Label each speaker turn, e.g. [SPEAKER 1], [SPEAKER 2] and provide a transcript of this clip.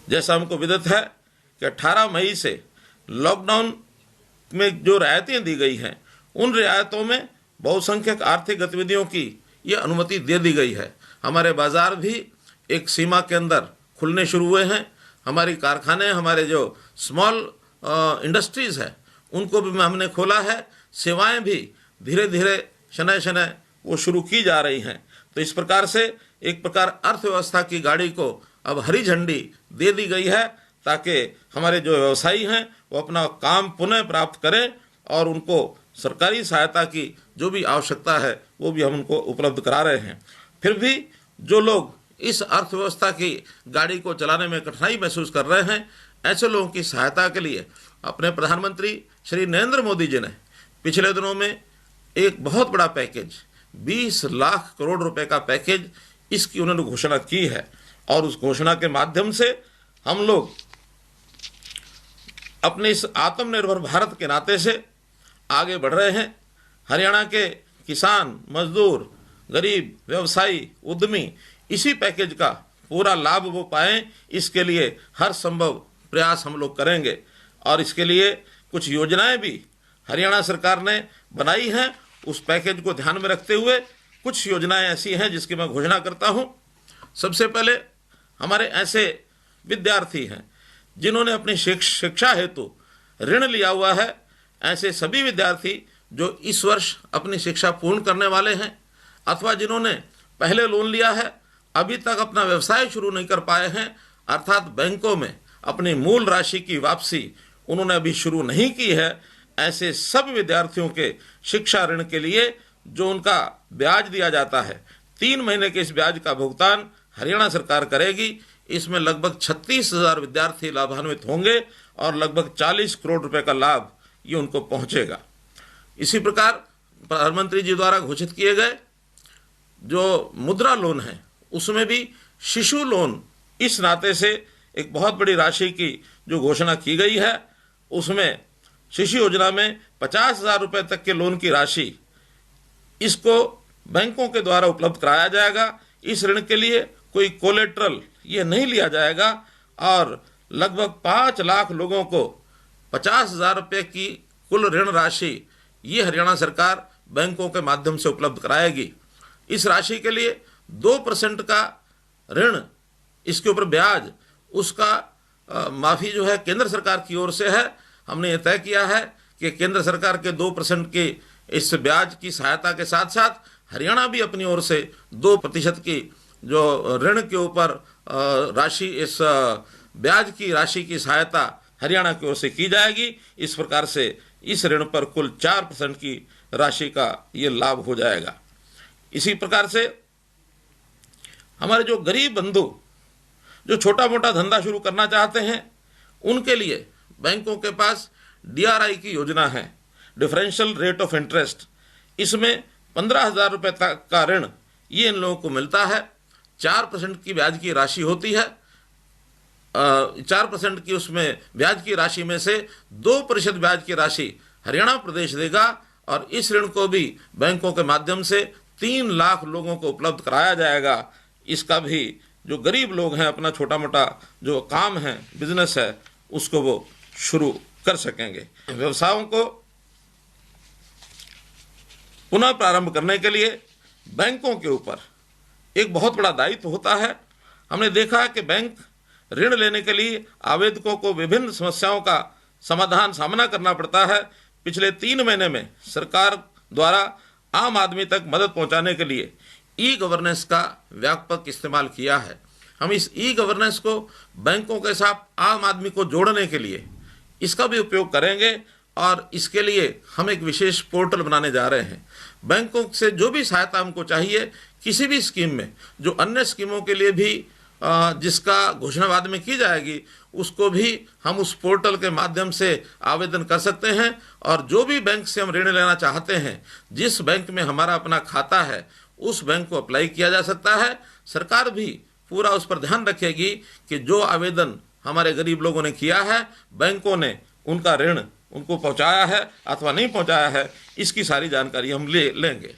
[SPEAKER 1] जैसा हमको विदित है कि 18 मई से लॉकडाउन में जो रियायतें दी गई हैं, उन रियायतों में बहुसंख्यक आर्थिक गतिविधियों की ये अनुमति दे दी गई है। हमारे बाज़ार भी एक सीमा के अंदर खुलने शुरू हुए हैं। हमारी कारखाने, हमारे जो स्मॉल इंडस्ट्रीज़ है, उनको भी हमने खोला है। सेवाएं भी धीरे धीरे शनय शनय वो शुरू की जा रही हैं। तो इस प्रकार से एक प्रकार अर्थव्यवस्था की गाड़ी को अब हरी झंडी दे दी गई है, ताकि हमारे जो व्यवसायी हैं वो अपना काम पुनः प्राप्त करें और उनको सरकारी सहायता की जो भी आवश्यकता है वो भी हम उनको उपलब्ध करा रहे हैं। फिर भी जो लोग इस अर्थव्यवस्था की गाड़ी को चलाने में कठिनाई महसूस कर रहे हैं, ऐसे लोगों की सहायता के लिए अपने प्रधानमंत्री श्री नरेंद्र मोदी जी ने पिछले दिनों में एक बहुत बड़ा पैकेज 20 लाख करोड़ रुपए का पैकेज इसकी उन्होंने घोषणा की है। और उस घोषणा के माध्यम से हम लोग अपने इस आत्मनिर्भर भारत के नाते से आगे बढ़ रहे हैं। हरियाणा के किसान, मजदूर, गरीब, व्यवसायी, उद्यमी इसी पैकेज का पूरा लाभ वो पाएं, इसके लिए हर संभव प्रयास हम लोग करेंगे। और इसके लिए कुछ योजनाएं भी हरियाणा सरकार ने बनाई हैं। उस पैकेज को ध्यान में रखते हुए कुछ योजनाएं ऐसी हैं जिसकी मैं घोषणा करता हूं। सबसे पहले हमारे ऐसे विद्यार्थी हैं जिन्होंने अपनी शिक्षा हेतु ऋण लिया हुआ है। ऐसे सभी विद्यार्थी जो इस वर्ष अपनी शिक्षा पूर्ण करने वाले हैं अथवा जिन्होंने पहले लोन लिया है, अभी तक अपना व्यवसाय शुरू नहीं कर पाए हैं, अर्थात बैंकों में अपनी मूल राशि की वापसी उन्होंने अभी शुरू नहीं की है, ऐसे सब विद्यार्थियों के शिक्षा ऋण के लिए जो उनका ब्याज दिया जाता है, 3 महीने के इस ब्याज का भुगतान हरियाणा सरकार करेगी। इसमें लगभग 36,000 विद्यार्थी लाभान्वित होंगे और लगभग 40 करोड़ रुपए का लाभ ये उनको पहुंचेगा। इसी प्रकार प्रधानमंत्री जी द्वारा घोषित किए गए जो मुद्रा लोन है, उसमें भी शिशु लोन इस नाते से एक बहुत बड़ी राशि की जो घोषणा की गई है, उसमें शिशु योजना में 50,000 रुपये तक के लोन की राशि इसको बैंकों के द्वारा उपलब्ध कराया जाएगा। इस ऋण के लिए कोई कोलेट्रल ये नहीं लिया जाएगा और लगभग 5 लाख लोगों को 50,000 रुपये की कुल ऋण राशि ये हरियाणा सरकार बैंकों के माध्यम से उपलब्ध कराएगी। इस राशि के लिए 2% का ऋण, इसके ऊपर ब्याज, उसका माफ़ी जो है केंद्र सरकार की ओर से है। हमने ये तय किया है कि केंद्र सरकार के 2% के इस ब्याज की सहायता के साथ साथ हरियाणा भी अपनी ओर से 2% की जो ऋण के ऊपर राशि, इस ब्याज की राशि की सहायता हरियाणा की ओर से की जाएगी। इस प्रकार से इस ऋण पर कुल 4% की राशि का ये लाभ हो जाएगा। इसी प्रकार से हमारे जो गरीब बंधु जो छोटा मोटा धंधा शुरू करना चाहते हैं, उनके लिए बैंकों के पास DRI की योजना है, डिफरेंशियल रेट ऑफ इंटरेस्ट। इसमें 15,000 रुपये तक का ऋण ये इन लोगों को मिलता है। 4% की ब्याज की राशि होती है। 4% की उसमें ब्याज की राशि में से 2% ब्याज की राशि हरियाणा प्रदेश देगा और इस ऋण को भी बैंकों के माध्यम से 3 लाख लोगों को उपलब्ध कराया जाएगा। इसका भी जो गरीब लोग हैं अपना छोटा मोटा जो काम है, बिजनेस है, उसको वो शुरू कर सकेंगे। व्यवसायों को पुनः प्रारंभ करने के लिए बैंकों के ऊपर एक बहुत बड़ा दायित्व होता है। हमने देखा कि बैंक ऋण लेने के लिए आवेदकों को विभिन्न समस्याओं का सामना करना पड़ता है। पिछले 3 महीने में सरकार द्वारा आम आदमी तक मदद पहुंचाने के लिए ई-गवर्नेंस का व्यापक इस्तेमाल किया है। हम इस ई-गवर्नेंस को बैंकों के साथ आम आदमी को जोड़ने के लिए इसका भी उपयोग करेंगे और इसके लिए हम एक विशेष पोर्टल बनाने जा रहे हैं। बैंकों से जो भी सहायता हमको चाहिए किसी भी स्कीम में, जो अन्य स्कीमों के लिए भी जिसका घोषणा बाद में की जाएगी, उसको भी हम उस पोर्टल के माध्यम से आवेदन कर सकते हैं। और जो भी बैंक से हम ऋण लेना चाहते हैं, जिस बैंक में हमारा अपना खाता है, उस बैंक को अप्लाई किया जा सकता है। सरकार भी पूरा उस पर ध्यान रखेगी कि जो आवेदन हमारे गरीब लोगों ने किया है, बैंकों ने उनका ऋण उनको पहुंचाया है अथवा नहीं पहुंचाया है, इसकी सारी जानकारी हम लेंगे।